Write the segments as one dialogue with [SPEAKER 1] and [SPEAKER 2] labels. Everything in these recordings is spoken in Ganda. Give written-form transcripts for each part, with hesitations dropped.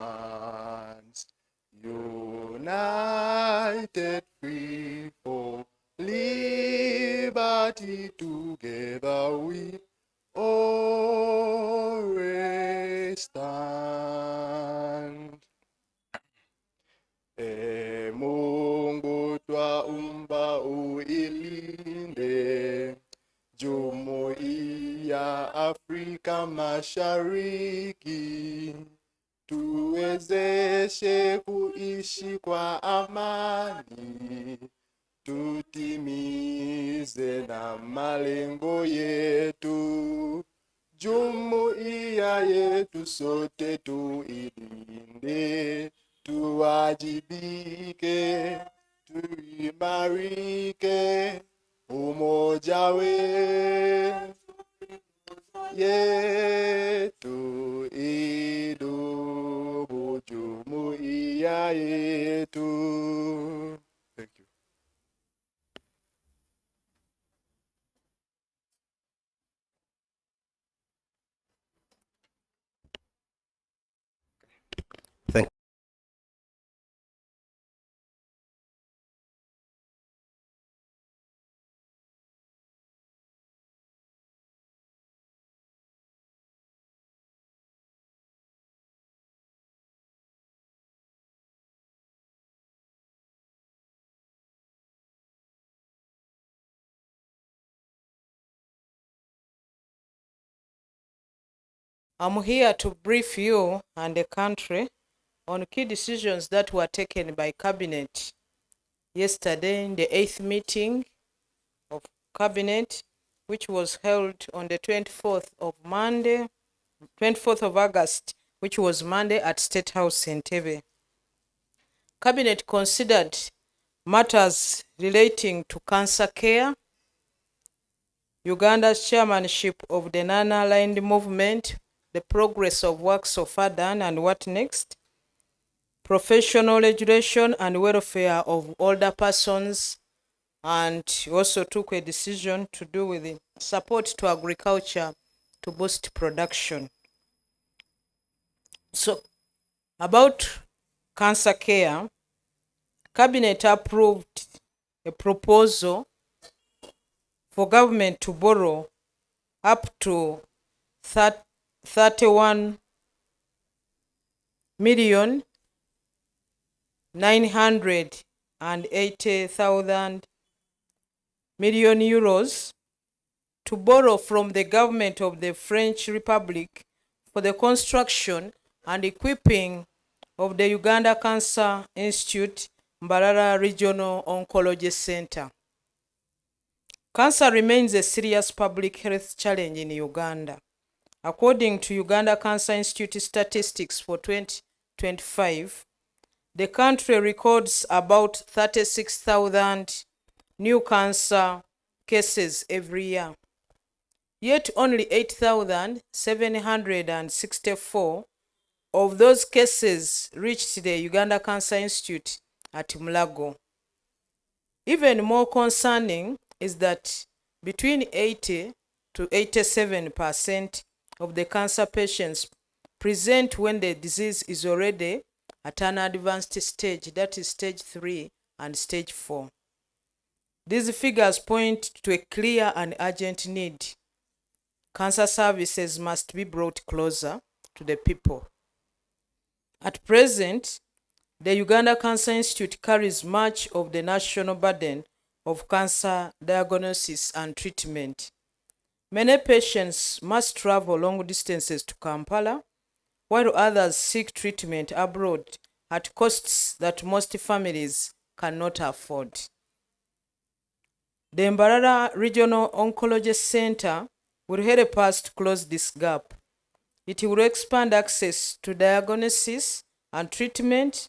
[SPEAKER 1] hands, united, free for liberty, together we always stand. Mungu twaomba uilinde Jumuiya Afrika Mashariki, tuwezeshe kuishi kwa amani, tutimize na malengo yetu. Jumuiya yetu sote tuilinde, tuwajibike, tuimarike, umoja wetu yetu idumu, jumuiya yetu. Thank you.
[SPEAKER 2] Thank you.
[SPEAKER 3] I'm here to brief you and the country on key decisions that were taken by Cabinet yesterday in the 8th meeting of Cabinet, which was held on the 24th of August, which was Monday at State House in Entebbe. Cabinet considered matters relating to cancer care, Uganda's chairmanship of the Nonalignment movement, the progress of work so far done and what next, professional regulation and welfare of older persons, and also took a decision to do with the support to agriculture to boost production. So, about cancer care, Cabinet approved a proposal for government to borrow up to 31,980,000 million euros to borrow from the government of the French Republic for the construction and equipping of the Uganda Cancer Institute Mbarara Regional Oncology Center. Cancer remains a serious public health challenge in Uganda. According to Uganda Cancer Institute statistics for 2025, the country records about 36,000 new cancer cases every year. Yet only 8,764 of those cases reached the Uganda Cancer Institute at Mulago. Even more concerning is that between 80 to 87% of the cancer patients present when the disease is already at an advanced stage, that is stage 3 and stage 4. These figures point to a clear and urgent need. Cancer services must be brought closer to the people. At present, the Uganda Cancer Institute carries much of the national burden of cancer diagnosis and treatment. Many patients must travel long distances to Kampala, while others seek treatment abroad at costs that most families cannot afford. The Mbarara Regional Oncology Center will help us to close this gap. It will expand access to diagnosis and treatment,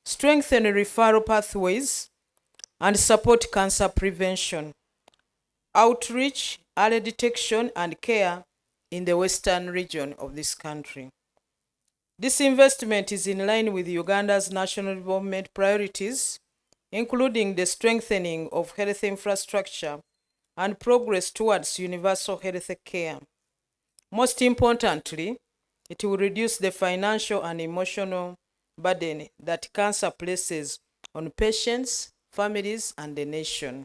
[SPEAKER 3] strengthen referral pathways, and support cancer prevention, outreach, early detection, and care in the western region of this country. This investment is in line with Uganda's national development priorities, including the strengthening of health infrastructure and progress towards universal health care. Most importantly, it will reduce the financial and emotional burden that cancer places on patients, families, and the nation.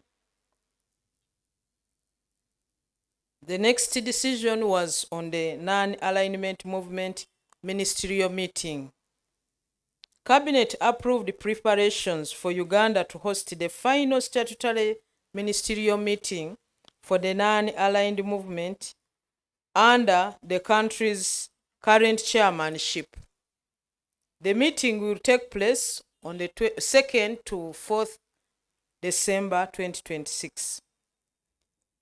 [SPEAKER 3] The next decision was on the non-alignment movement ministerial meeting. Cabinet approved preparations for Uganda to host the final statutory ministerial meeting for the non-aligned movement under the country's current chairmanship. The meeting will take place on the 2nd to 4th December 2026.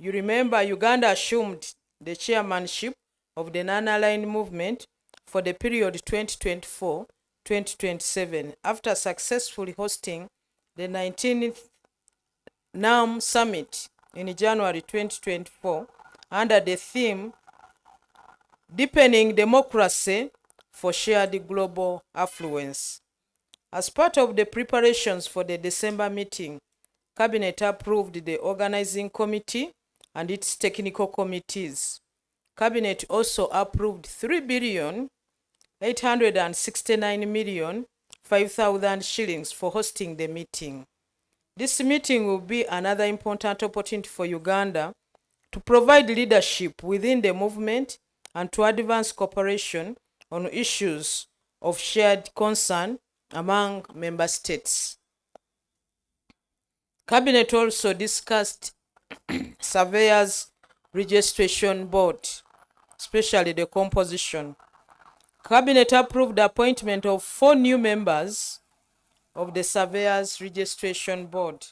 [SPEAKER 3] You remember Uganda assumed the chairmanship of the non-aligned movement for the period 2024-2027 after successfully hosting the 19th NAM Summit in January 2024 under the theme Deepening Democracy for Shared Global Affluence. As part of the preparations for the December meeting, Cabinet approved the organizing committee and its technical committees. Cabinet also approved 3,869,005,000 shillings for hosting the meeting. This meeting will be another important opportunity for Uganda to provide leadership within the movement and to advance cooperation on issues of shared concern among member states. Cabinet also discussed Surveyors Registration Board, especially the composition. Cabinet approved the appointment of 4 new members of the Surveyors Registration Board.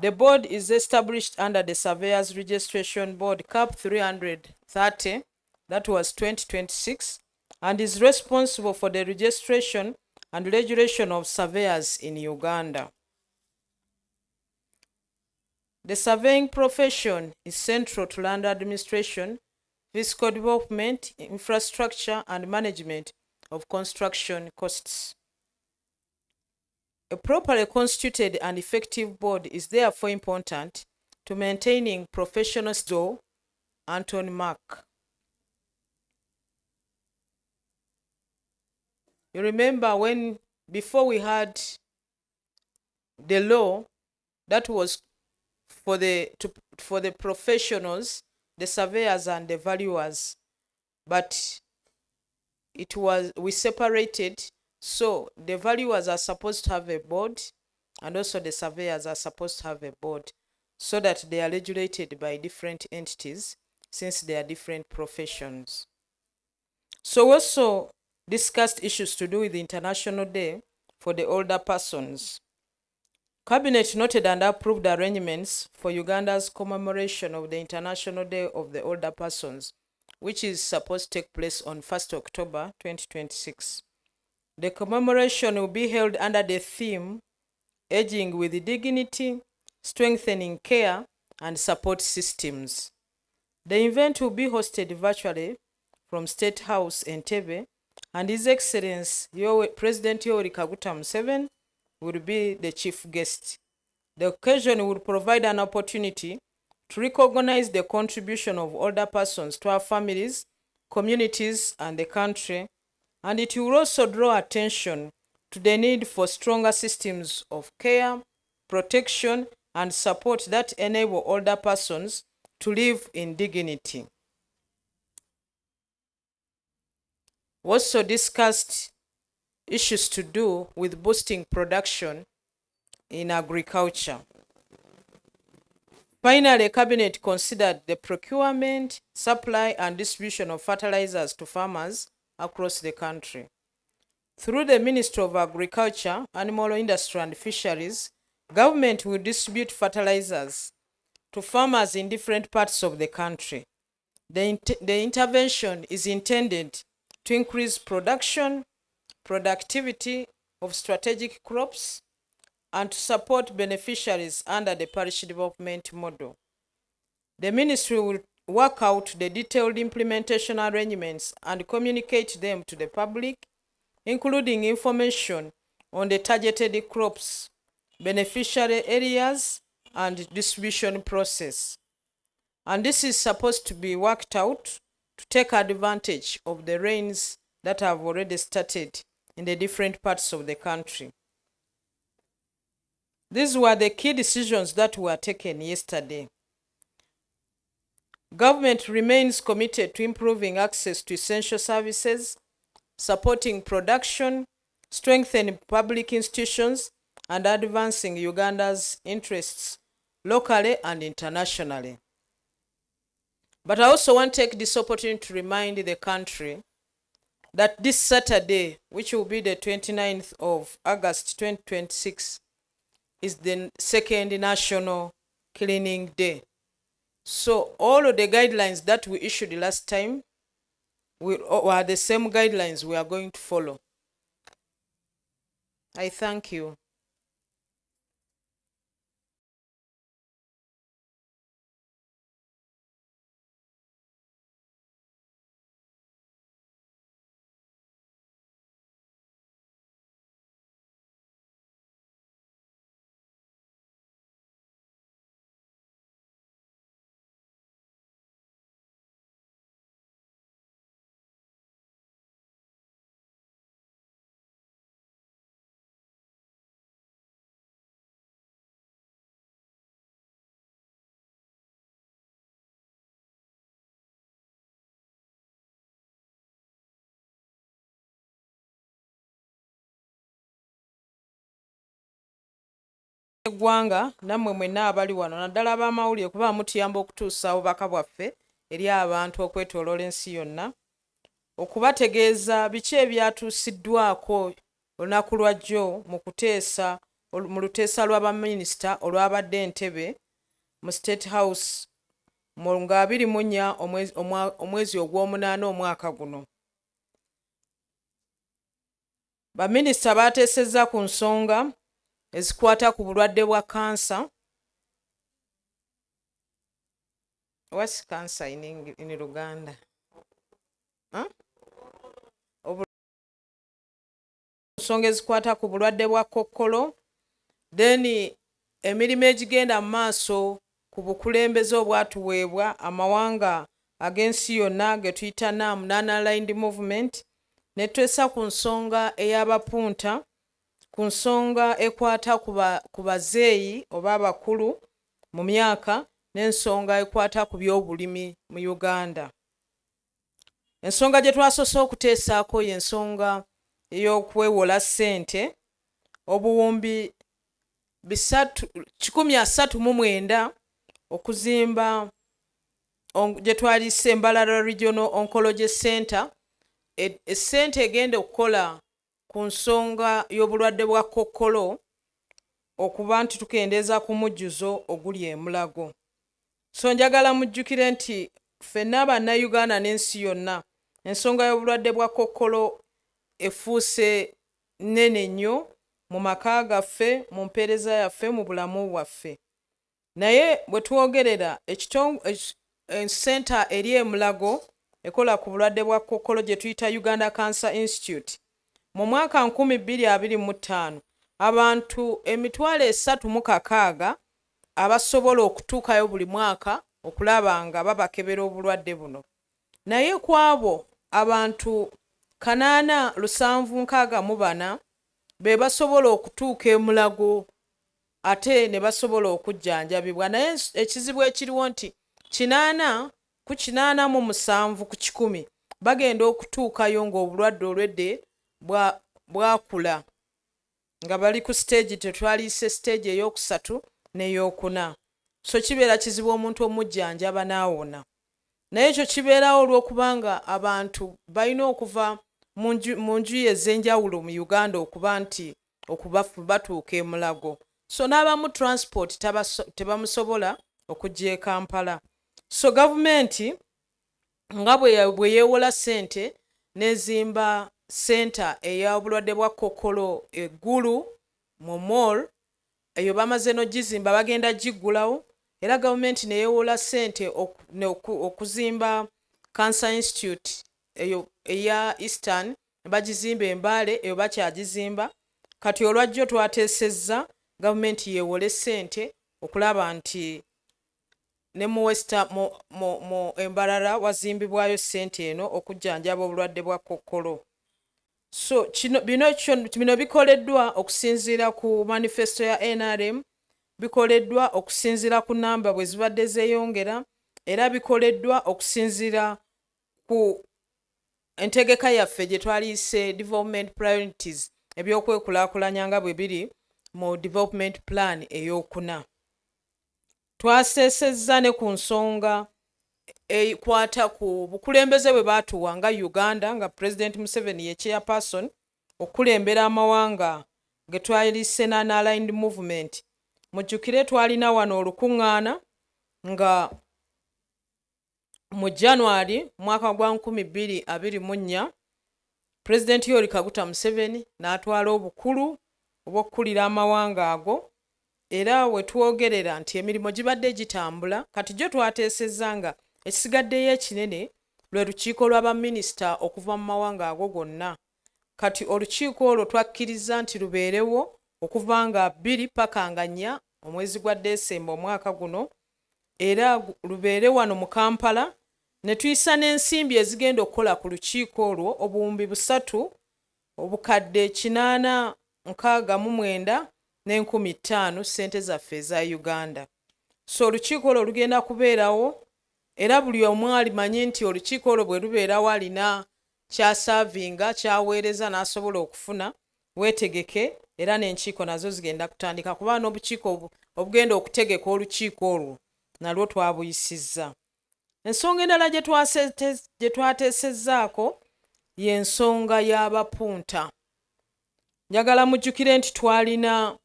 [SPEAKER 3] The board is established under the Surveyors Registration Board Cap 330, that was 2026, and is responsible for the registration and regulation of surveyors in Uganda. The surveying profession is central to land administration, fiscal development, infrastructure, and management of construction costs. A properly constituted and effective board is therefore important to maintaining professional skill. Anthony Mark. You remember when before we had the law that was for the professionals, the surveyors and the valuers, but we separated. So the valuers are supposed to have a board, and also the surveyors are supposed to have a board, so that they are regulated by different entities since they are different professions. So we also discussed issues to do with the International Day for the Older Persons. Cabinet noted and approved arrangements for Uganda's commemoration of the International Day of the Older Persons, which is supposed to take place on 1st October 2026. The commemoration will be held under the theme Aging with Dignity, Strengthening Care and Support Systems. The event will be hosted virtually from State House Entebbe, and His Excellency President Yoweri Kaguta Museveni will be the chief guest. The occasion will provide an opportunity to recognize the contribution of older persons to our families, communities, and the country, and it will also draw attention to the need for stronger systems of care, protection, and support that enable older persons to live in dignity. We also discussed issues to do with boosting production in agriculture. Finally, Cabinet considered the procurement, supply, and distribution of fertilizers to farmers across the country. Through the Ministry of Agriculture, Animal Industry and Fisheries, government will distribute fertilizers to farmers in different parts of the country. The intervention is intended to increase productivity of strategic crops, and to support beneficiaries under the parish development model. The ministry will work out the detailed implementation arrangements and communicate them to the public, including information on the targeted crops, beneficiary areas, and distribution process. And this is supposed to be worked out to take advantage of the rains that have already started in the different parts of the country. These were the key decisions that were taken yesterday. Government remains committed to improving access to essential services, supporting production, strengthening public institutions, and advancing Uganda's interests locally and internationally. But I also want to take this opportunity to remind the country that this Saturday, which will be the 29th of August 2026, is the second National Cleaning Day. So all of the guidelines that we issued last time are the same guidelines we are going to follow. I thank you. Eggwanga nammwe mwenna abali wano naddala ab'amawulire kuba mutuyamba okutuusa obubaka bwaffe eri abantu okwetooloola ensi yonna, okubategeeza biki ebyatuusiddwako olunaku lwa jjo mu luteesa lwa baminisita olwabadde Entebbe mu State House nga 24 omwezi ogw'omunaana omwaka guno. Baminisita baateesezza ku nsonga ezikwata ku bulwadde bwa kansa. What's cancer in Uganda? Ensonga ezikwata ku bulwadde bwa kokkolo, then emirimu egigenda mu maaso ku bukulembeze obwatuweebwa amawanga ag'ensi yonna ge tuyita Nonalignment, ne twesa ku nsonga ey'abapunta, ku nsonga ekwata ku bazeeyi oba abakulu mu myaka, n'ensonga ekwata ku by'obulimi mu Uganda. Ensonga gye twasoose okuteesaako y'ensonga ey'okwewola ssente obuwumbi 139 okuzimba gye twalise Mbalala Regional Oncology Center, essente egenda okukola ku nsonga y'obulwadde bwa kokkolo okuba nti tukendeeza ku mujjuzo oguli e Mulago. So njagala mujjukire nti ffenna bannayuganda n'ensi yonna ensonga y'obulwadde bwa kokkolo efuuse nnene nnyo mu maka gaffe, mu mpeereza yaffe, mu bulamu bwaffe. Naye bwe twogerera senta eri e Mulago ekola ku bulwadde bwa kokkolo gye tuyita Uganda Cancer Institute, mu mwaka 2025 abantu 36,000 abasobola okutuukayo buli mwaka okulaba nga babakebera obulwadde buno. Naye ku abo abantu 8,764 be basobola okutuuka e Mulago ate ne basobola okujjanjabibwa. Naye ekizibu ekiriwo nti 87 ku 100 bagenda okutuukayo ng'obulwadde olwedde bwakula nga bali ku stage tetwaliise stage ey'okusatu n'ey'okuna. So kibeera kizibu omuntu omujjanjaba n'awona. Naye ekyo kibeerawo olw'okubanga abantu balina okuva mu njuyi ez'enjawulo mu Uganda okuba nti batuuka e Mulago. So n'abamu transport tebamusobola okujja e Kampala. So gavumenti nga bwe yeewola ssente n'ezimba senta ey'obulwadde bwa kokkolo eggulu mu mall, eyo bamaze n'ogizimba bagenda giggulawo, era gavumenti ne yeewola ssente okuzimba Cancer Institute eyo eya Eastern ne bagizimba e Mbale, eyo bakyagizimba. Kati olwajjo twateesezza gavumenti yeewole ssente okulaba nti ne mu West mu Embarara wazimbibwayo ssente eno okujjanjaba obulwadde bwa kokkolo. So bino bikoleddwa okusinziira ku manifesto ya NRM, bikoleddwa okusinziira ku namba bwe zibadde zeeyongera, era bikoleddwa okusinziira ku entegeka yaffe gye twaliise development priorities ebyokwekulaakulanya nga bwe biri mu development plan ey'okuna. Twaseesezza ne ku nsonga ekwata ku bukulembeze bwe baatuwa nga Uganda nga President Museveni ye chairperson okulembera amawanga ge twaliise Nonalignment movement. Mujjukire twalina wano olukuŋŋaana nga mu January mwaka gwa 2024 President Yoweri Kaguta Museveni n'atwala obukulu obw'okkulira amawanga ago, era we twogerera nti emirimu gibadde gitambula. Kati gyo twateesezza nga ekisigaddeyo ekinene lwe lukiiko lw'abaminisita okuva mu mawanga ago gonna. Kati olukiiko olwo twakkiriza nti lubeerewo okuva nga 2 paka nga 4 omwezi gwa Desemba omwaka guno, era lubeere wano mu Kampala. Ne tuyisa n'ensimbi ezigenda okukola ku lukiiko olwo obuwumbi 3 obukadde 869,500 ssente zaffe eza Uganda. So olukiiko olwo lugenda kubeerawo, era buli omu alimanyi nti olukiiko olwo bwe lubeerawo alina kyasaavinga kyaweereza n'asobola okufuna. Weetegeke, era n'enkiiko nazo zigenda kutandika kuba n'obukiiko obugenda okutegeka olukiiko olwo nalwo twabuyisizza. Ensonga endala gye twateesezzaako y'ensonga y'abapunta. Njagala mujjukire nti twalina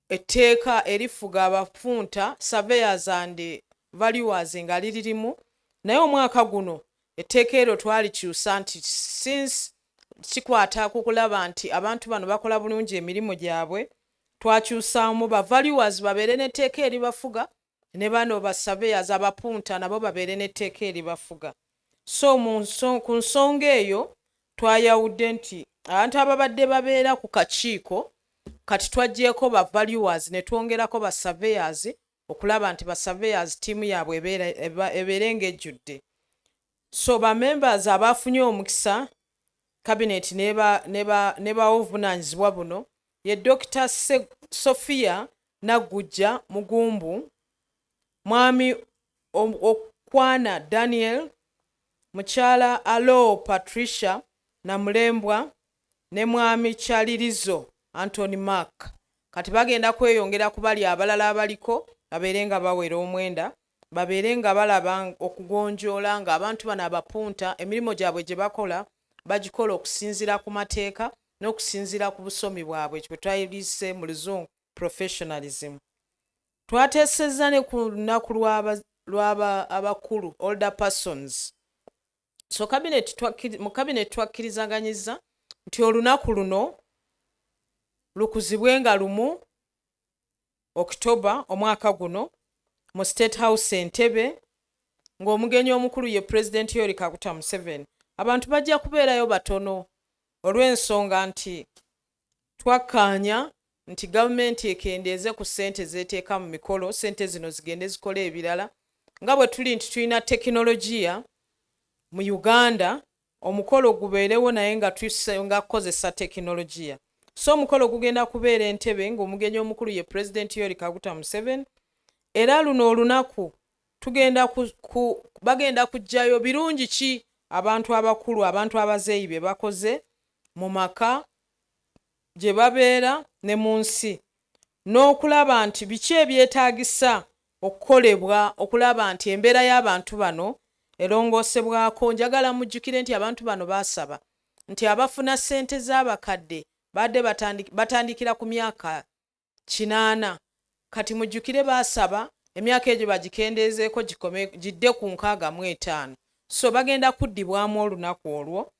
[SPEAKER 3] etteeka erifuga abapunta, Surveyors and Valuers nga liririmu, naye omwaka guno etteeka eryo twalikyusa nti since kikwata ku kulaba nti abantu bano bakola bulungi emirimu gyabwe, twakyusaamu ba valuers babeere n'etteeka eribafuga, ne bano ba surveyors abapunta nabo babeere n'etteeka eribafuga. So ku nsonga eyo twayawudde nti abantu ababadde babeera ku kakiiko kati twaggyeko ba valuers ne twongerako ba surveyors okulaba nti ba surveyors ttiimu yaabwe ebeere ng'ejjudde. So ba members abafunye omukisa cabinet ne bawa obuvunaanyizibwa buno ye Dr. Sophia Nagujja Mugumbu, Mwami Okwana Daniel, Mukyala Alo Patricia Namulembwa ne Mwami Kyalirizo Anthony Mark. Kati bagenda kweyongera ku bali abalala abaliko babeere nga bawera omwenda, babeere nga balaba okugonjoola nga abantu bano abapunta emirimu gyabwe gye bakola bagikola okusinziira ku mateeka n'okusinziira ku busomi bwabwe kye twayise mu Luzungu professionalism. Twateesezza ne ku lunaku lw'aba abakulu older persons. So mu cabinet twakkirizaganyizza nti olunaku luno lukuzibwe nga lumu October omwaka guno mu State House Entebbe, ng'omugenyi omukulu ye President Yoweri Kaguta Museveni. Abantu bajja kubeerayo batono olw'ensonga nti twakkaanya nti gavumenti ekendeeze ku ssente zeeteeka mu mikolo, ssente zino zigende zikola ebirala. Nga bwe tuli nti tulina tekinologiya mu Uganda, omukolo gubeerewo naye nga kukozesa tekinologiya. So omukolo gugenda kubeera Entebbe ng'omugenyi omukulu ye President Yoweri Kaguta Museveni. Era luno olunaku bagenda kuggyayo birungi ki abantu abakulu, abantu abazeeyi be bakoze mu maka gye babeera ne mu nsi, n'okulaba nti biki ebyetaagisa okukolebwa okulaba nti embeera y'abantu bano erongoosebwako. Njagala mujjukire nti abantu bano baasaba nti abafuna ssente z'abakadde badde batandikira ku myaka 80. Kati mujjukire baasaba emyaka egyo bagikendeezeeko gidde ku 65. So bagenda kuddibwamu olunaku olwo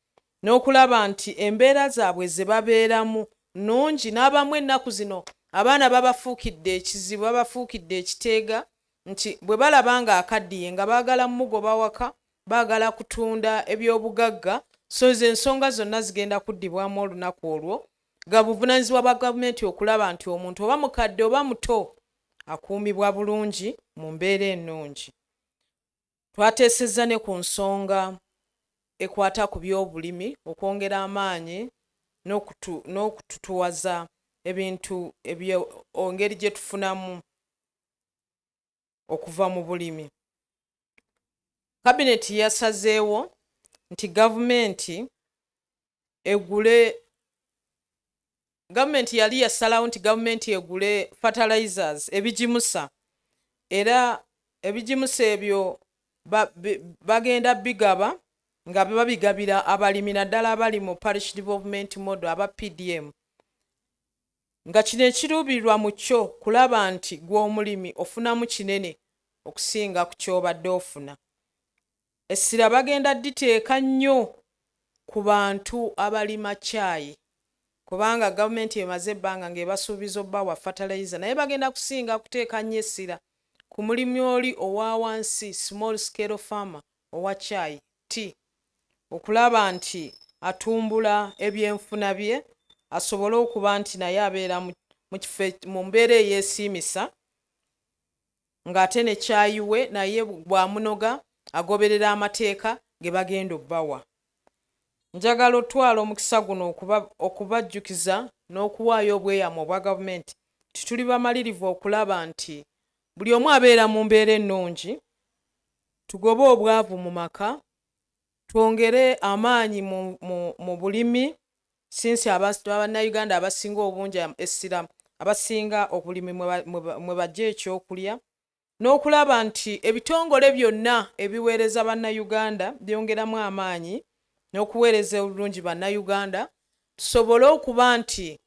[SPEAKER 3] n'okulaba nti embeera zaabwe ze babeeramu nnungi, n'abamu ennaku zino abaana babafuukidde ekizibu, babafuukidde ekiteega, nti bwe balaba nga akaddiye nga baagala mugoba waka, baagala kutunda ebyobugagga. So ze ensonga zonna zigenda kuddibwamu olunaku olwo, ga buvunaanyizibwa bwa gavumenti okulaba nti omuntu oba mukadde oba muto akuumibwa bulungi mu mbeera ennungi. Twateesezza ne ku nsonga ekwata ku by'obulimi, okwongera amaanyi n'okututuwaza ebintu engeri gye tufunamu okuva mu bulimi. Kabineti yasazeewo nti gavumenti yali yasalawo nti gavumenti egule fertilizers ebigimusa, era ebigimusa ebyo bagenda bigaba nga babigabira abalimi naddala abali mu parish development model aba PDM, nga kino ekiruubirirwa mu kyo kulaba nti gw'omulimi ofunamu kinene okusinga ku ky'obadde ofuna. Essira bagenda diteeka nnyo ku bantu abalima caayi, kubanga gavumenti emaze ebbanga ng'ebasuubiza obbawa fertilizer, naye bagenda kusinga kuteeka nnyo essira ku mulimi oli owa wansi, small scale farmer owa caayi tea, okulaba nti atumbula ebyenfuna bye, asobole okuba nti naye abeera mu mbeera eyeesiimisa, ng'ate ne caayi we naye bwamunoga agoberera amateeka ge bagenda obbawa. Njagala otwala omukisa guno okubajjukiza n'okuwaayo obweyamo obwa gavumenti nti tuli bamalirivu okulaba nti buli omu abeera mu mbeera ennungi, tugobe obwavu mu maka, twongere amaanyi mu bulimi, sinsi Abannayuganda abasinga obungi essira abasinga obulimi mwe bajja ekyokulya, n'okulaba nti ebitongole byonna ebiweereza Bannayuganda byongeramu amaanyi n'okuweereza obulungi Bannayuganda, tusobole okuba nti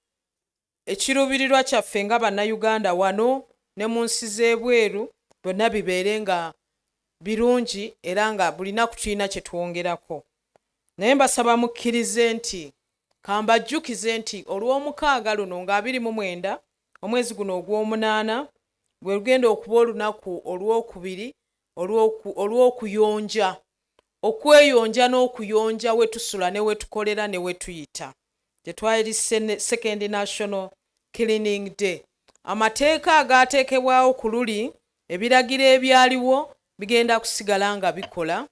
[SPEAKER 3] ekiruubirirwa kyaffe nga Bannayuganda wano ne mu nsi z'ebweru byonna bibeere nga birungi era nga bulina ku tulina kye twongerako. Naye mbasaba mukkirize nti kambajjukize nti olw'omukaaga luno nga 29 omwezi guno ogw'omunaana gwe lugenda okuba olunaku olwokubiri olw'okuyonja, okweyonja n'okuyonja we tusula ne we tukolera ne we tuyita, gye twayise Second National Cleaning Day. Amateeka agaateekebwawo ku luli, ebiragiro ebyaliwo bigenda kusigala nga bikola,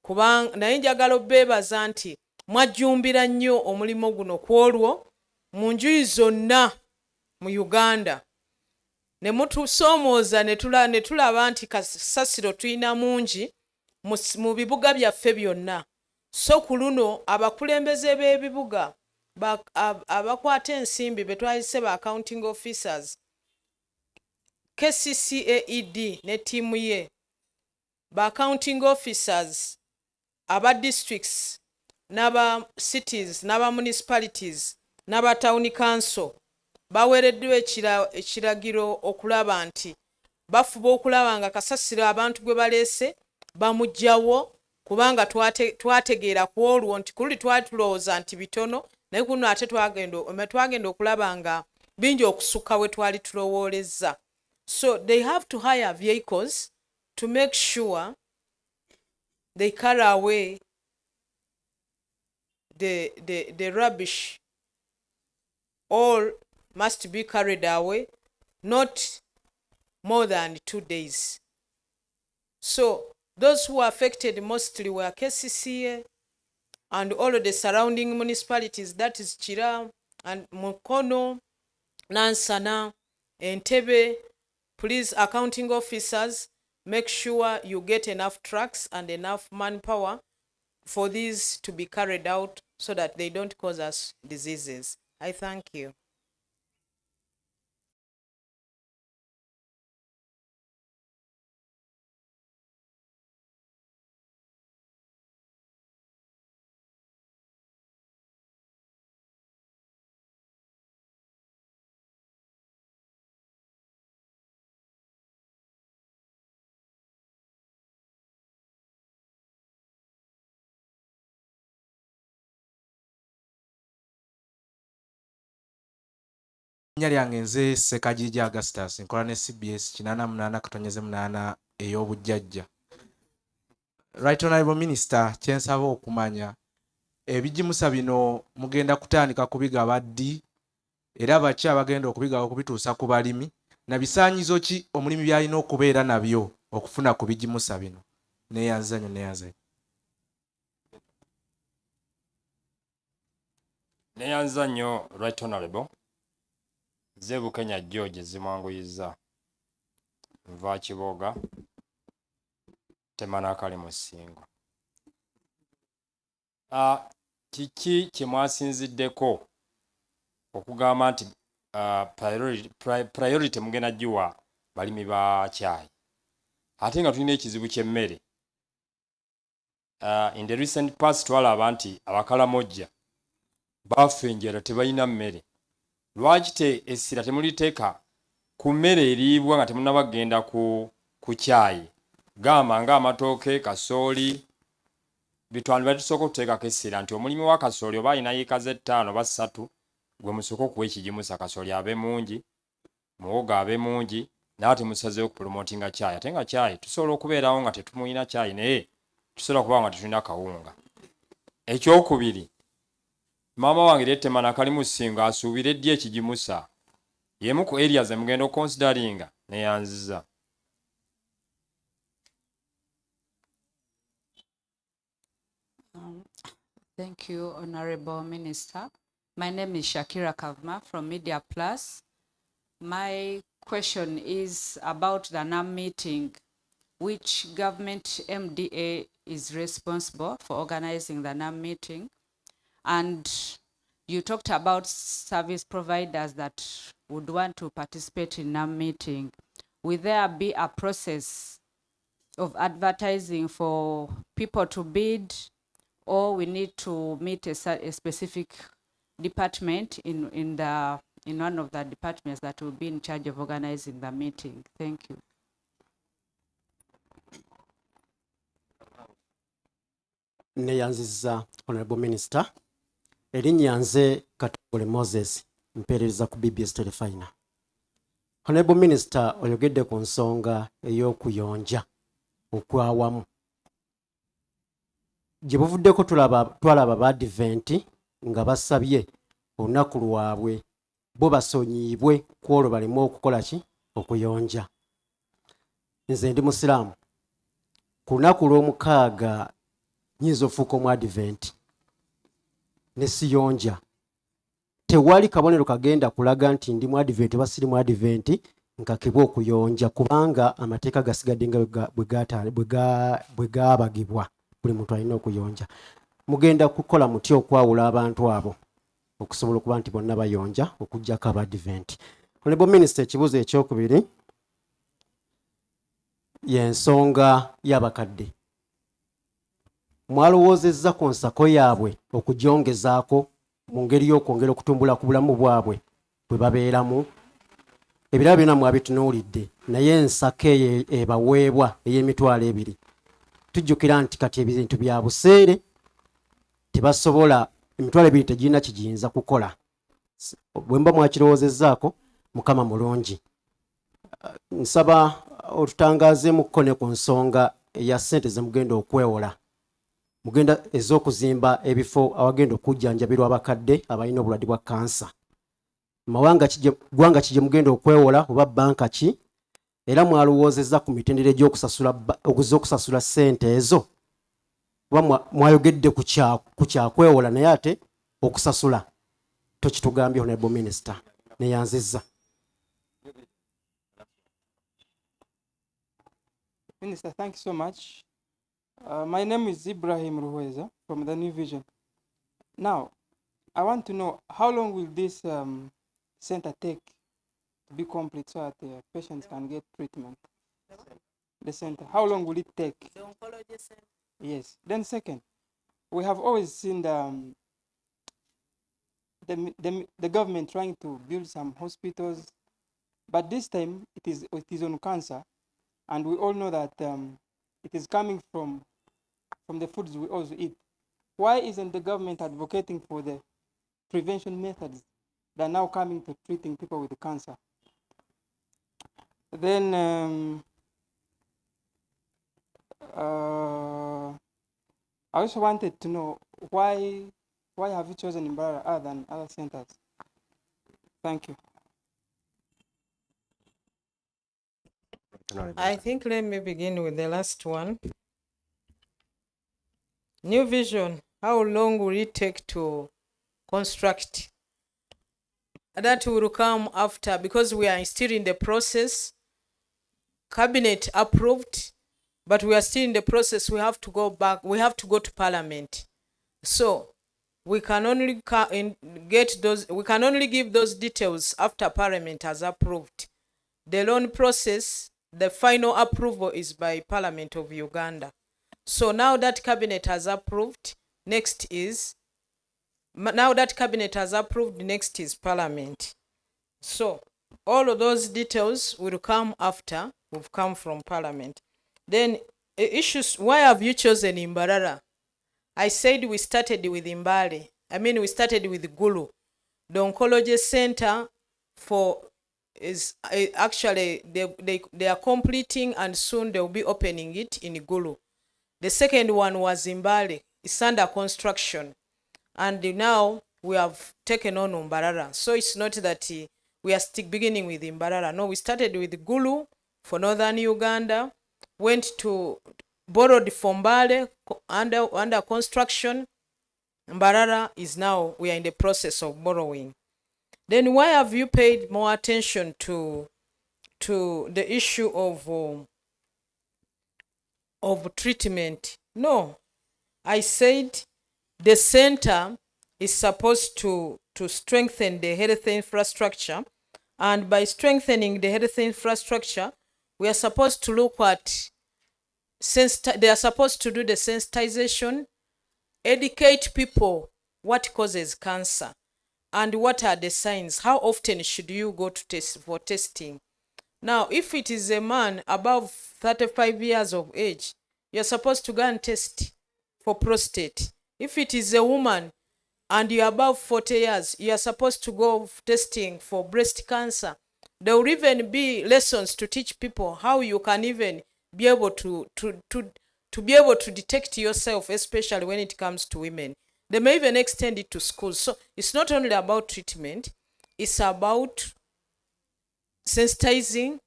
[SPEAKER 3] kubanga naye njagala obbeebaza nti mwajjumbira nnyo omulimu guno ku olwo mu njuyi zonna mu Uganda, ne mutusoomooza ne tulaba nti kasasiro tulina mungi mu bibuga byaffe byonna. So ku luno abakulembeze b'ebibuga abakwata ensimbi be twayise ba accounting officers, KCCAED ne ttiimu ye, ba accounting officers aba districts n'aba cities n'aba municipalities n'aba town council baweereddwa ekiragiro okulaba nti bafuba okulaba nga kasasiro abantu gwe baleese bamugjawo, kubanga twategeera ku olwo nti kuli twali tulowooza nti bitono, naye kuno ate twagenda okulaba nga bingi okusukka we twali tulowoolezza. So they have to hire vehicles to make sure they carry away the rubbish. All must be carried away, not more than 2 days. So those who were affected mostly were KCCA and all of the surrounding municipalities, that is Chira and Mukono, Nansana, Entebbe. Please, accounting officers, make sure you get enough trucks and enough manpower for these to be carried out so that they don't cause us diseases. I thank you.
[SPEAKER 2] Nnya lyange nze Ssekajija Augustus, nkola ne CBS 88/8 ey'obujjajja. Right Honorable Minister, kyensaba okumanya ebijimusa bino mugenda kutandika kubigaba ddi era baki abagenda okubigaba okubituusa ku balimi na bisaanyizo ki omulimi byalina okubeera nabyo okufuna ku bigimusa bino. Neeyanza nnyo, neeyanza.
[SPEAKER 4] Neeyanza nnyo Right Honorable Nze Bukenya George zimwanguyizza nva Kiboga Temanakali mu Ssingo. Kiki kye mwasinziddeko okugamba nti priority mugenda giwa balimi ba caayi ate nga tulina ekizibu ky'emmere. In the recent past twalaba nti Abakalamojja bafa enjala tebalina mmere. Lwaki essira temuliteeka ku mmere eriibwa nga temunnaba kugenda ku caayi? Gamba ng'amatooke, kasooli, bitwandiba tusooka okuteekako essira nti omulimi wa kasooli oba alina yiika ze 5 oba 3 gwe musooka okuwa ekigimusa kasooli abe mungi, muwogo abe mungi, naye temusazeewo okupromotinga caayi. Ate nga caayi tusobola okubeerawo nga tetumulina caayi naye tusobola kuba nga tetulina kawunga. Ekyokubiri, maama wange Temanakali mu Ssingo asuubire ddi ekigimusa y'emu ku areas mugenda okonsidaringa. Neeyanziza.
[SPEAKER 5] Thank you, Honorable Minister. My name is Shakira Kavma from Media Plus. My question is about the NAM meeting. Which government MDA is responsible for organizing the NAM meeting? And you talked about service providers that would want to participate in NAM meeting. Will there be a process of advertising for people to bid, or we need to meet a specific department in one of the departments that will be in charge of organizing the meeting? Thank you.
[SPEAKER 6] Neeyanzizza Honorable Minister. Erinnya nze Katongole Moses mpeereza ku BBS Telefina. Honorable Minister, oyogedde ku nsonga ey'okuyonja okwawamu. Gye buvuddeko twalaba ba Advent nga basabye olunaku lwabwe bo basonyiibwe ku olwo baleme okukola ki? Okuyonja. Nze ndi Musiraamu. Ku lunaku lw'omukaaga nyinza ofuuka omu Advent ne siyonja. Tewali kabonero kagenda kulaga nti ndi mu Advent oba siri mu Advent nkakibwa okuyonja, kubanga amateeka gasigadde nga bwe gaabagibwa. Buli muntu alina okuyonja. Mugenda kukola mutya okwawula abantu abo okusobola okuba nti bonna bayonja okuggyako aba Advent? Honorable Minister, ekibuuzo ekyokubiri y'ensonga y'abakadde. Mwalowoozezza ku nsako yaabwe okugyongezaako mu ngeri y'okwongera okutumbula ku bulamu bwabwe bwe babeeramu? Ebirabo byonna mwabitunuulidde, naye ensako eyo ebaweebwa ey'emitwalo 2. Tujjukira nti kati ebintu bya buseere tebasobola, emitwalo 2 tegirina kigiyinza kukola. Bwe mba mwakirowoozezzaako, Mukama mulungi. Nsaba otutangaazeemukko ne ku nsonga eya ssente ze mugenda okwewola. Mugenda ez'okuzimba ebifo awagenda okujjanjabirwa abakadde abalina obulwadde bwa kansa. Ggwanga ki gye mugenda okwewola, oba bbanka ki? Era mwalowoozezza ku mitendera egy'okusasula ssente ezo? Oba mwayogedde ku kyakwewola naye ate okusasula tokitugambye, Honorable Minister? Neeyanzizza.
[SPEAKER 7] Minister, thank you so much. My name is Ibrahim Ruhweza from the New Vision. Now, I want to know how long will this center take to be complete so that the patients can get treatment? The center, how long will it take? The oncology center. Yes. Then second, we have always seen the government trying to build some hospitals, but this time it is on cancer, and we all know that it is coming from the foods we also eat. Why isn't the government advocating for the prevention methods that are now coming to treating people with cancer? Then I also wanted to know why have you chosen Imbara other than other centers? Thank you.
[SPEAKER 3] I think let me begin with the last one. New vision, how long will it take to construct? That will come after, because we are still in the process. Cabinet approved, but we are still in the process. We have to go back. We have to go to Parliament. So we can only we can only give those details after Parliament has approved. The loan process, the final approval is by Parliament of Uganda. So now that Cabinet has approved, next is Parliament. So all of those details will come after we've come from Parliament. Then issues, why have you chosen Imbarara? I said we started with Imbale. We started with Gulu. The oncology center is actually they are completing, and soon they will be opening it in Gulu. The second one was Imbale. It's under construction, and now we have taken on Mbarara. So it's not that we are still beginning with Mbarara. No, we started with Gulu for northern Uganda, went to borrowed from Mbale under construction. Mbarara is now, we are in the process of borrowing. Then why have you paid more attention to the issue of treatment? No, I said the center is supposed to strengthen the health infrastructure, and by strengthening the health infrastructure, we are supposed to look at they are supposed to do the sensitization, educate people what causes cancer and what are the signs. How often should you go to test for testing? Now, if it is a man above 35 years of age, you're supposed to go and test for prostate. If it is a woman and you're above 40 years, you're supposed to go testing for breast cancer. There will even be lessons to teach people how you can even be able to be able to detect yourself, especially when it comes to women. They may even extend it to schools. So it's not only about treatment, it's about sensitizing,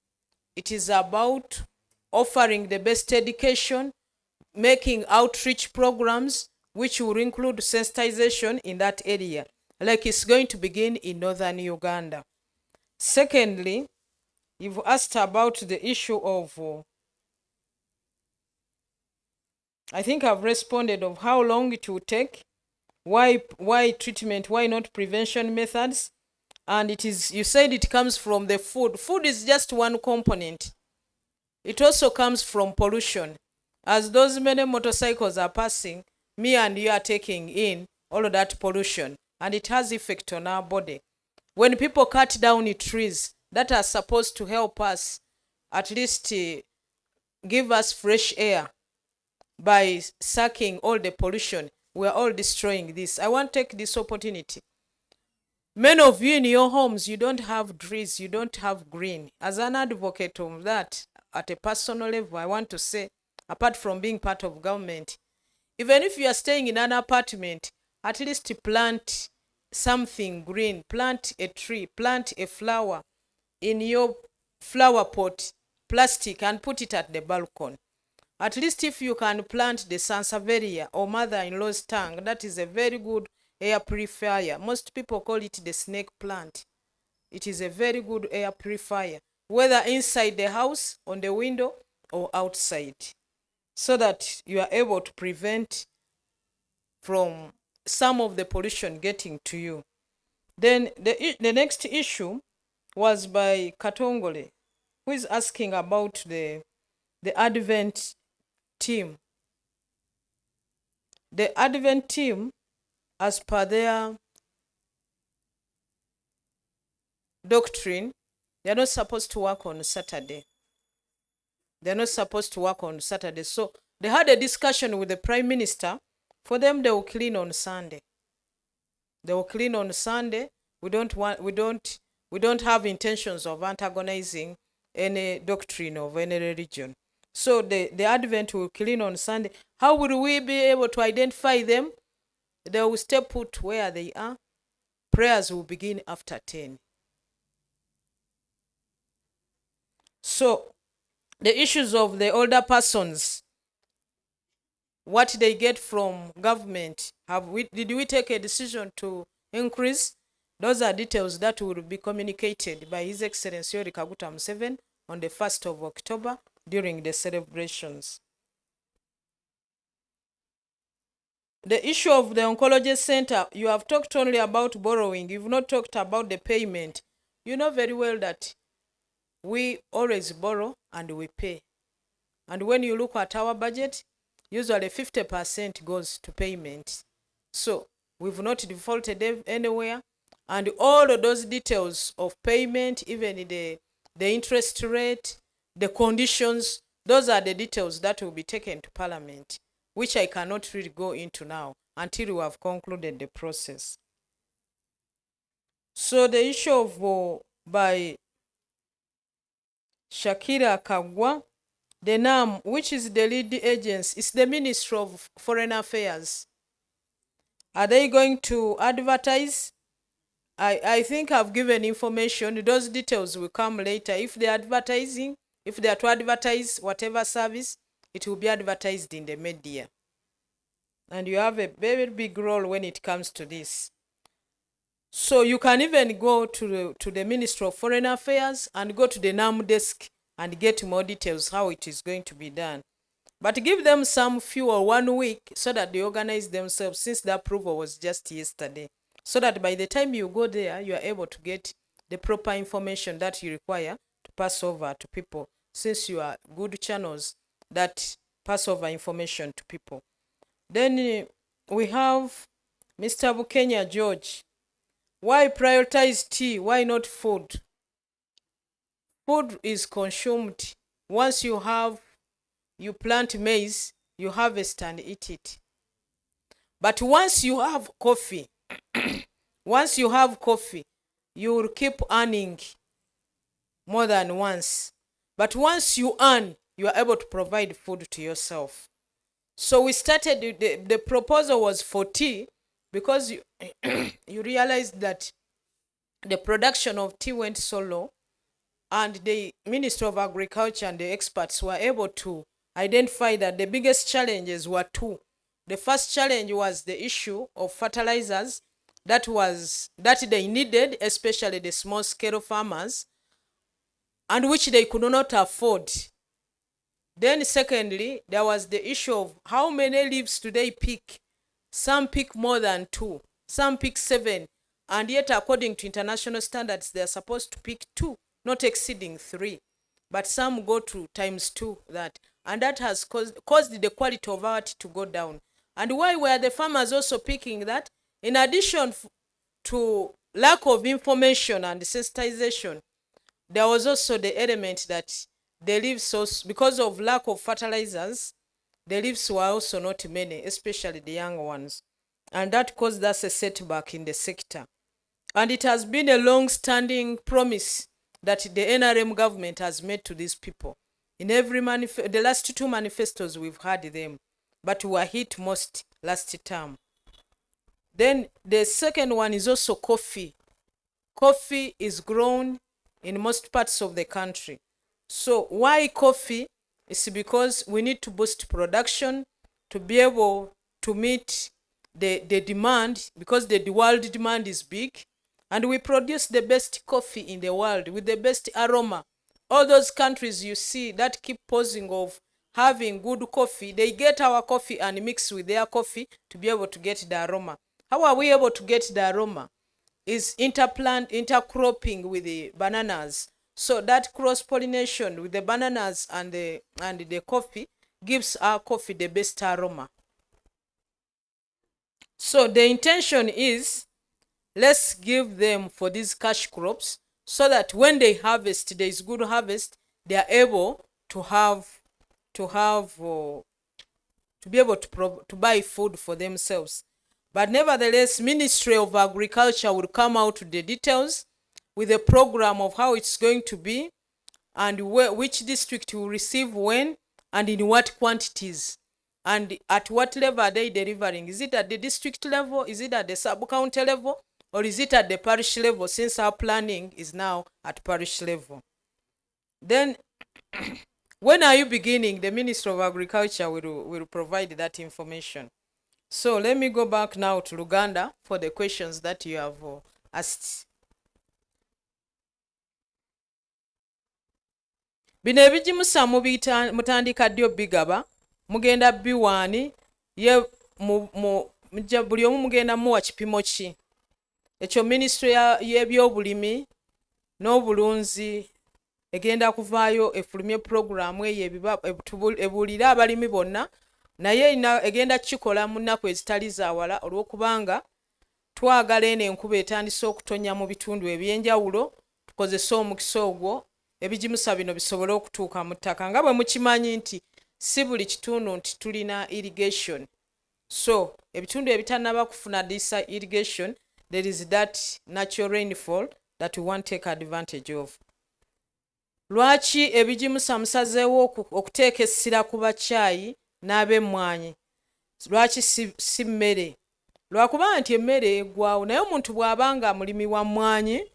[SPEAKER 3] it is about offering the best education, making outreach programs which will include sensitization in that area, like it's going to begin in northern Uganda. Secondly, you've asked about the issue of I think I've responded of how long it will take, why treatment, why not prevention methods. And it is, you said it comes from the food. Food is just one component. It also comes from pollution. As those many motorcycles are passing, me and you are taking in all of that pollution, and it has effect on our body. When people cut down trees that are supposed to help us, at least give us fresh air, by sucking all the pollution, we are all destroying this. I want to take this opportunity. Many of you in your homes, you don't have trees, you don't have green. As an advocate of that, at a personal level, I want to say, apart from being part of government, even if you are staying in an apartment, at least plant something green, plant a tree, plant a flower in your flower pot, plastic, and put it at the balcony. At least if you can plant the Sansevieria or mother-in-law's tongue, that is a very good air purifier. Most people call it the snake plant. It is a very good air purifier, whether inside the house, on the window, or outside, so that you are able to prevent from some of the pollution getting to you. Then the next issue was by Katongole, who is asking about the Advent team. The Advent team, as per their doctrine, they are not supposed to work on Saturday. They are not supposed to work on Saturday. So they had a discussion with the Prime Minister. For them, they will clean on Sunday. They will clean on Sunday. We don't have intentions of antagonizing any doctrine of any religion. So the Advent will clean on Sunday. How will we be able to identify them? They will stay put where they are. Prayers will begin after 10. So The issues of the older persons, what they get from government, did we take a decision to increase? Those are details that will be communicated by His Excellency Yoweri Kaguta Museveni on the 1st of October during the celebrations. The issue of the oncology center, you have talked only about borrowing. You've not talked about the payment. You know very well that we always borrow and we pay. And when you look at our budget, usually 50% goes to payment. So we've not defaulted anywhere. And all of those details of payment, even the interest rate, the conditions, those are the details that will be taken to Parliament, which I cannot really go into now until we have concluded the process. So the issue of by Shakira Kagwa, the NAM, which is the lead agency, is the Ministry of Foreign Affairs. Are they going to advertise? I think I've given information. Those details will come later. If they're advertising, if they are to advertise whatever service, it will be advertised in the media. And you have a very big role when it comes to this. So you can even go to the Ministry of Foreign Affairs and go to the NAM desk and get more details how it is going to be done. But give them some few or 1 week so that they organize themselves, since the approval was just yesterday, so that by the time you go there, you are able to get the proper information that you require to pass over to people, since you are good channels that pass over information to people. Then we have Mr. Bukenya George. Why prioritize tea? Why not food? Food is consumed. Once you plant maize, you harvest and eat it. But once you have coffee, you will keep earning more than once. But once you earn, you are able to provide food to yourself. So we started, the proposal was for tea, because you realized that the production of tea went so low, and the Ministry of Agriculture and the experts were able to identify that the biggest challenges were two. The first challenge was the issue of fertilizers that they needed, especially the small-scale farmers, and which they could not afford. Then secondly, there was the issue of how many leaves do they pick. Some pick more than 2, some pick 7, and yet according to international standards, they are supposed to pick 2, not exceeding 3. But some go to ×2 that, and that has caused the quality of our tea to go down. And why were the farmers also picking that? In addition to lack of information and sensitization, there was also the element that the leaves, because of lack of fertilizers, the leaves were also not many, especially the young ones. And that caused us a setback in the sector. And it has been a long-standing promise that the NRM government has made to these people. In every the last 2 manifestos, we've had them, but we were hit most last term. Then the second one is also coffee. Coffee is grown in most parts of the country. So why coffee? It's because we need to boost production to be able to meet the demand, because the world demand is big, and we produce the best coffee in the world with the best aroma. All those countries you see that keep posing of having good coffee, they get our coffee and mix with their coffee to be able to get the aroma. How are we able to get the aroma? Is intercropping with the bananas. So that cross-pollination with the bananas and the coffee gives our coffee the best aroma. So the intention is, let's give them for these cash crops, so that when they harvest, there is good harvest, they are able to be able to buy food for themselves. But nevertheless, Ministry of Agriculture will come out with the details, with a program of how it's going to be, and which district will receive when, and in what quantities, and at what level are they delivering. Is it at the district level? Is it at the sub-county level? Or is it at the parish level, since our planning is now at parish level? Then When are you beginning? The Minister of Agriculture will provide that information. So let me go back now to Uganda for the questions that you have asked. Bino ebijimusa mutandika ddyo bigaba mugenda biwaani ye buli omu mugenda muwa kipimo ki ekyo Ministry y'ebyobulimi n'obulunzi egenda kuvaayo efulumye programu eyo ebuulire abalimi bonna naye egenda kikola mu nnaku ezitali zaawala olw'okubanga twagala eno enkuba etandise okutonya mu bitundu ebyenjawulo tukozese omukisa ogwo ebijimusa bino bisobole okutuuka mu ttaka nga bwe mukimanyi nti si buli kitundu nti tulina irrigation. So ebitundu ebitannaba kufuna this irrigation, there is that natural rainfall that we want to take advantage of. Lwaki ebijimusa musazeewo okuteeka essira ku bakyayi n'ab'emmwanyi? Lwaki si mmere? Lwakuba nti emmere egwawo, naye omuntu bw'abanga mulimi wa mmwanyi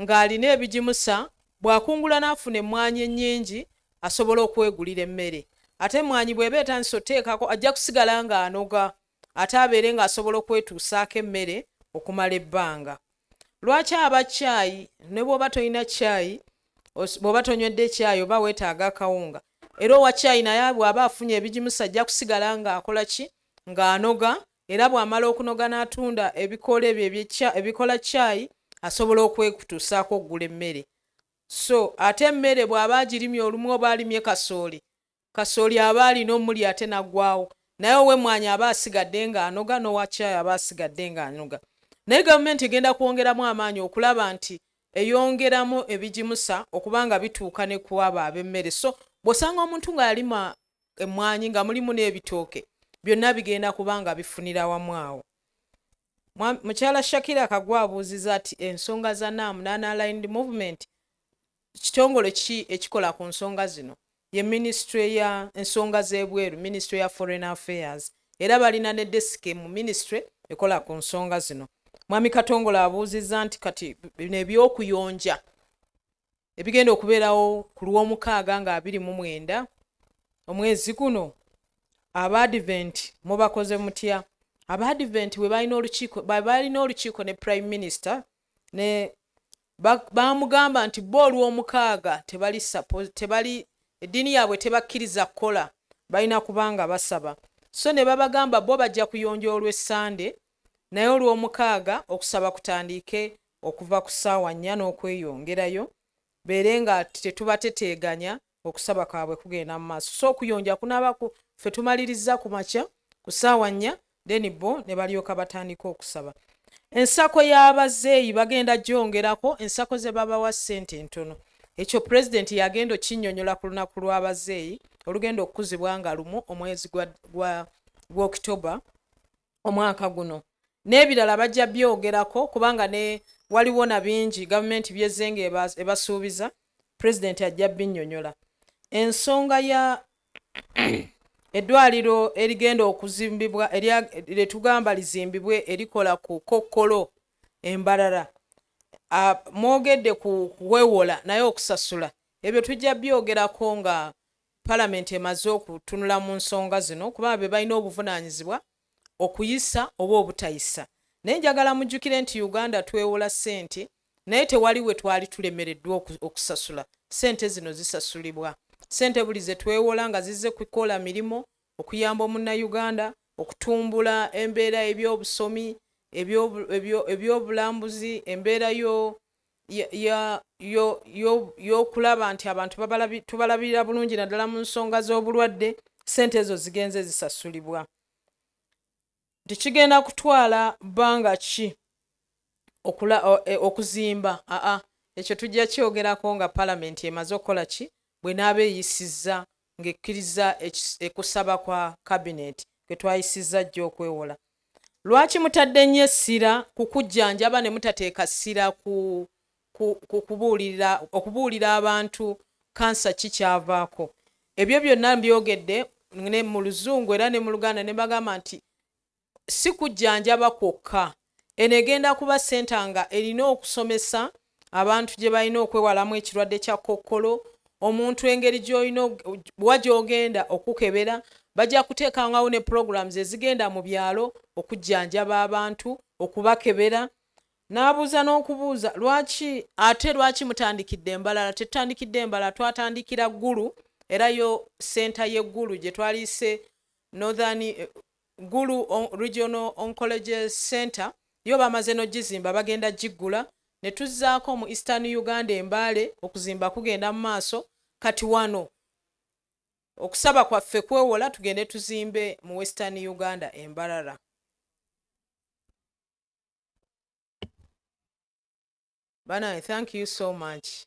[SPEAKER 3] ng'alina ebijimusa bw'akungula n'afuna emmwanyi ennyingi asobola okwegulira emmere. Ate emmwanyi bw'eba etandise oteekako ajja kusigala ng'anoga ate abeere ng'asobola okwetuusaako emmere okumala ebbanga. Lwaki abakyayi ne bw'oba tolina kyayi, bw'oba tonywedde ekyayi oba weetaaga akawunga, era owa kyayi naye bw'aba afunye ebijimusa ajja kusigala ng'akola ki? Ng'anoga, era bw'amala okunoga n'atunda ebikola ebyo ebikola kyayi asobola okwekutuusaako okugula emmere. So ate emmere bw'aba agirimye olumu oba alimye kasooli aba alina omuli ate naggwawo, naye ow'emmwanyi aba asigadde ng'anoga n'owa kyayi aba asigadde ng'anoga. Naye gavumenti egenda kwongeramu amaanyi okulaba nti eyongeramu ebijimusa okubanga bituuka ne ku abo ab'emmere. So bw'osanga omuntu ng'alima emmwanyi nga mulimu n'ebitooke, byonna bigenda kubanga bifunira wamu awo. Mukyala Shakira Kagwa abuuziza ati ensonga za Nonalignment movement kitongole ki ekikola ku nsonga zino? Ye Ministry ya ensonga z'ebweru, Ministry ya Foreign Affairs, era balina ne desk mu ministry ekola ku nsonga zino. Mwami Katongole abuuziza nti kati bino ebyokuyonja ebigenda okubeerawo ku Lwomukaaga nga 29 omwezi guno, Abadvent mubakoze mutya? Abadvent bwe balina olukiiko ne Prime Minister ne bamugamba nti bo Olwomukaaga tebali eddiini yaabwe tebakkiriza kukola, balina kubanga basaba. So ne babagamba bo bajja kuyonja olw'Essande, naye Olwomukaaga okusaba kutandike okuva ku ssaawa 4 n'okweyongerayo, beere nga tetubateteeganya okusaba kwabwe kugenda mu maaso. So okuyonja kunaaba ffe tumaliriza ku makya ku ssaawa 4 then bo ne balyoka batandika okusaba. Ensako y'abazeeyi bagenda gyongerako, ensako ze babawa ssente ntono. Ekyo President yagenda okinnyonnyola ku lunaku lw'abazeeyi olugenda okukuzibwa nga lumu omwezi gwa October omwaka guno. N'ebirala bajja byogerako kubanga ne waliwo na bingi gavumenti byezzenga ebasuubiza, President ajja binnyonnyola. Ensonga ya eddwaliro erigenda okuzimbibwa eryetugamba lizimbibwe erikola ku Kokkolo Embalala, mwogedde ku kuweewola naye okusasula. Ebyo tujja byogerako nga Palamenti emaze okutunula mu nsonga zino kuba be balina obuvunaanyizibwa okuyisa oba obutayisa. Naye njagala mujjukire nti Uganda twewola ssente, naye tewali we twali tulemereddwa okusasula. Ssente zino zisasulibwa. Ssente buli ze twewola nga zizze kukola mirimu, okuyamba Omunnayuganda, okutumbula embeera ebyobusomi, ebyobulambuzi, embeera y'okulaba nti abantu tubalabirira bulungi naddala mu nsonga z'obulwadde. Ssente ezo zigenze zisasulibwa. Tekigenda kutwala bbanga ki okuzimba? Ekyo tujja kyogerako nga Palamenti emaze okukola ki bwe naaba eyisizza ng'ekkiriza ekusaba kwa Cabinet kwe twayisizza jjo okwewola. Lwaki mutadde nnyo essira ku kujjanjaba ne mutateeka ssira ku okubuulira abantu kansa ki kyavaako? Ebyo byonna mbyogedde ne mu Luzungu era ne mu Luganda ne bagamba nti si kujjanjaba kwokka, eno egenda kuba senta nga erina okusomesa abantu gye balina okwewalamu ekirwadde kya Kokkolo, omuntu engeri gy'olina wajyogenda okukebera bajja kuteekangawo ne programs ezigenda mu byalo okujjanjaba abantu okubakebera n'abuuza n'okubuuza lwaki mutandikidde embalala tetutandikidde embalala twatandikira ggulu era yo senta y'eggulu gye twaliise northern Gulu Regional Oncology Center yo bamaze n'ogizimba bagenda giggula ne tuzzaako mu Eastern Uganda Embaale okuzimba kugenda mu maaso kati wano okusaba kwaffe kwewola tugende tuzimbe mu Western Uganda Embalala. Bana, thank you so much.